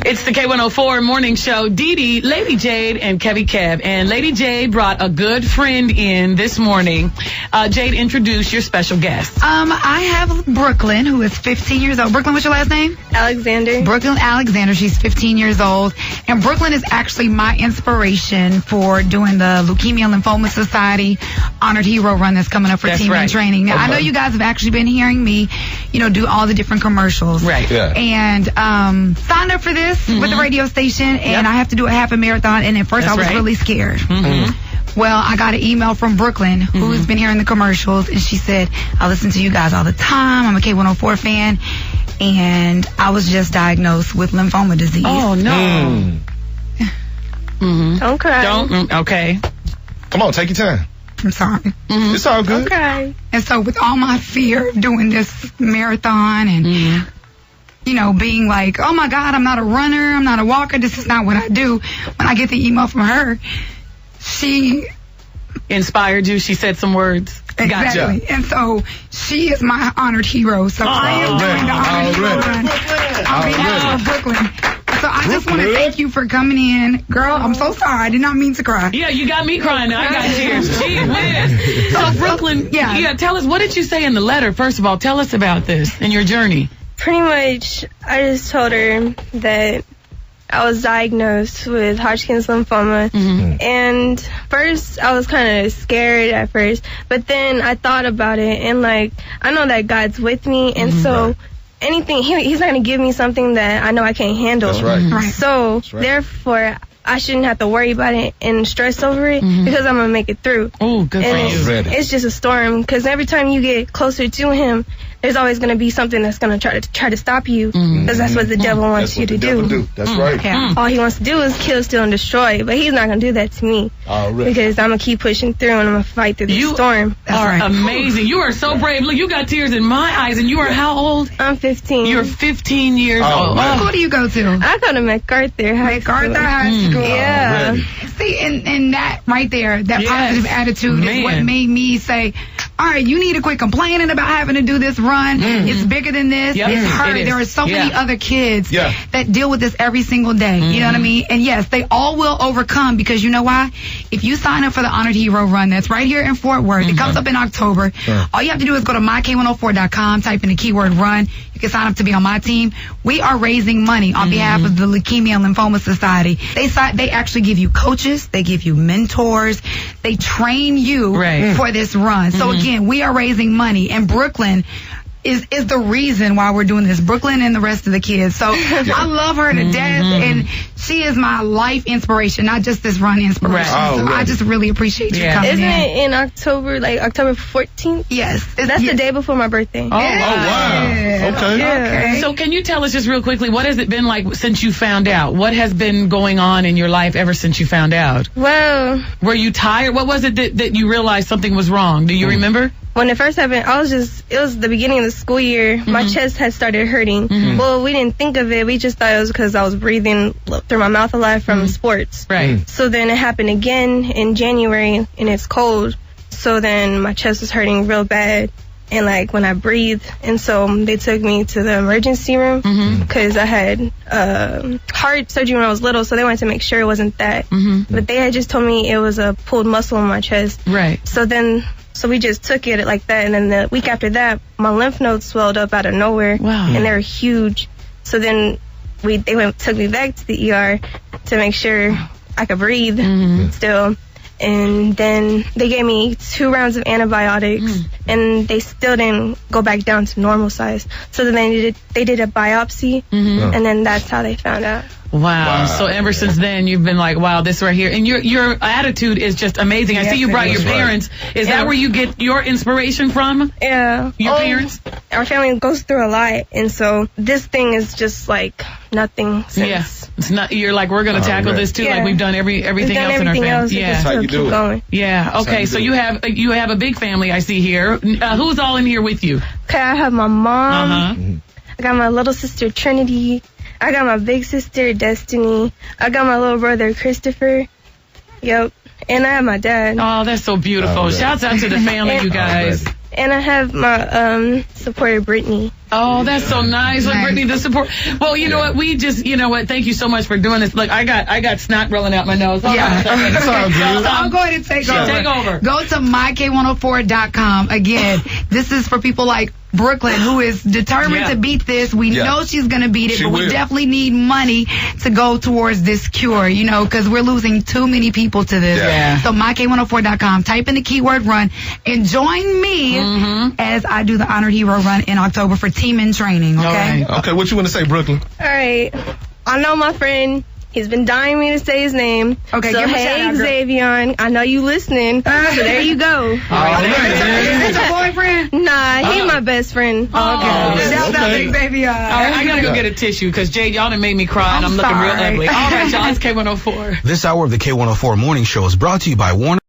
It's the K104 Morning Show. Dee Dee, Lady Jade, and Kevy Kev. And Lady Jade brought a good friend in this morning. Jade, introduce your special guest. I have Brooklynn, who is 15 years old. Brooklynn, what's your last name? Alexander. Brooklynn Alexander. She's 15 years old. And Brooklynn is actually my inspiration for doing the Leukemia and Lymphoma Society Honored Hero Run that's coming up for Team in Training. Now, I know you guys have actually been hearing me, do all the different commercials. Right. Yeah. And signed up for this with the radio station, and I have to do a half a marathon, and at first I was really scared. Well, I got an email from Brooklynn, who's been hearing the commercials, and she said, I listen to you guys all the time. I'm a K104 fan, and I was just diagnosed with lymphoma disease. Oh, no. Don't cry. Okay. Come on, take your time. I'm sorry. It's all good. Okay. And so with all my fear of doing this marathon and, being like, oh, my God, I'm not a runner, I'm not a walker, this is not what I do. When I get the email from her, she inspired you. She said some words. Exactly. Gotcha. And so she is my honored hero. So I am doing the honored hero run on behalf of Brooklyn. So I just want to thank you for coming in. Girl, I'm so sorry. I did not mean to cry. Yeah, you got me crying now. I got tears. Gee whiz. So Brooklyn, tell us, what did you say in the letter? First of all, tell us about this and your journey. Pretty much, I just told her that I was diagnosed with Hodgkin's lymphoma. And first, I was kind of scared at first. But then I thought about it, and, I know that God's with me. And so anything, he's not going to give me something that I know I can't handle. That's right. So, therefore, I shouldn't have to worry about it and stress over it because I'm going to make it through. Oh, good for you. It's just a storm, because every time you get closer to him, there's always going to be something that's going to try to stop you, because that's what the devil wants you to do. That's right. Yeah. All he wants to do is kill, steal, and destroy, but he's not going to do that to me, because I'm going to keep pushing through and I'm going to fight through the storm. You are amazing. You are so brave. Look, you got tears in my eyes, and you are how old? I'm 15. You're 15 years old. What school do you go to? I go to MacArthur High School. Yeah. See, and that right there, that positive attitude is what made me say, all right, you need to quit complaining about having to do this run. It's bigger than this. It's hard. There are so many other kids that deal with this every single day. You know what I mean? And yes, they all will overcome, because you know why? If you sign up for the Honored Hero Run that's right here in Fort Worth, it comes up in October. All you have to do is go to myk104.com, type in the keyword run. You can sign up to be on my team. We are raising money on behalf of the Leukemia and Lymphoma Society. They actually give you coaches. They give you mentors. They train you for this run. So again, we are raising money, and Brooklyn is the reason why we're doing this. Brooklyn and the rest of the kids. So I love her to death, and she is my life inspiration, not just this run inspiration. So I just really appreciate you coming in. Isn't it in October, October 14th? Yes. That's the day before my birthday. Oh, wow. Okay. So can you tell us just real quickly, what has it been like since you found out? What has been going on in your life ever since you found out? Well, were you tired? What was it that you realized something was wrong? Do you remember? When it first happened, it was the beginning of the school year. My chest had started hurting. Well, we didn't think of it. We just thought it was because I was breathing through my mouth a lot from sports. Right. So then it happened again in January, and it's cold. So then my chest was hurting real bad. And when I breathed, and so they took me to the emergency room because I had heart surgery when I was little, so they wanted to make sure it wasn't that. But they had just told me it was a pulled muscle in my chest. Right. So we just took it like that, and then the week after that, my lymph nodes swelled up out of nowhere. Wow. And they were huge. So then they took me back to the ER to make sure I could breathe still. And then they gave me 2 rounds of antibiotics, and they still didn't go back down to normal size. So then they did a biopsy, and then that's how they found out. Wow. So ever since then, you've been like, wow, this right here. And your attitude is just amazing. I see you brought your parents. Is that where you get your inspiration from? Yeah. Your parents? Our family goes through a lot, and so this thing is just nothing since. It's not. You're like, we're going to tackle this too, like we've done everything else in our family. That's how you do it. Going. Yeah. Okay. So you have a big family, I see here. Who's all in here with you? Okay, I have my mom. I got my little sister Trinity. I got my big sister Destiny. I got my little brother Christopher. Yep. And I have my dad. Oh, that's so beautiful. Shouts out to the family, you guys. And I have my supporter Brittany. Oh, that's so nice. Look, Brittany, the support. Well, you know what? Thank you so much for doing this. Look, I got snot rolling out my nose. That's all good. I'll go ahead and take over. Take over. Go to myk104.com. Again, this is for people like Brooklyn, who is determined to beat this. We know she's going to beat it, but we definitely need money to go towards this cure, because we're losing too many people to this. Yeah. So myk104.com, type in the keyword run, and join me as I do the Honored Hero Run in October for team in training, okay? Right. Okay, what you want to say, Brooklyn? All right. I know my friend. He's been dying me to say his name. Okay, so, hey, Xavier, I know you listening. So there you go. Is that your boyfriend? Nah, he's my best friend. Okay. Shout out to Xavier. All right, I gotta go get a tissue because Jade, y'all done made me cry and I'm looking real ugly. All right, y'all, it's K104. This hour of the K104 Morning Show is brought to you by Warner.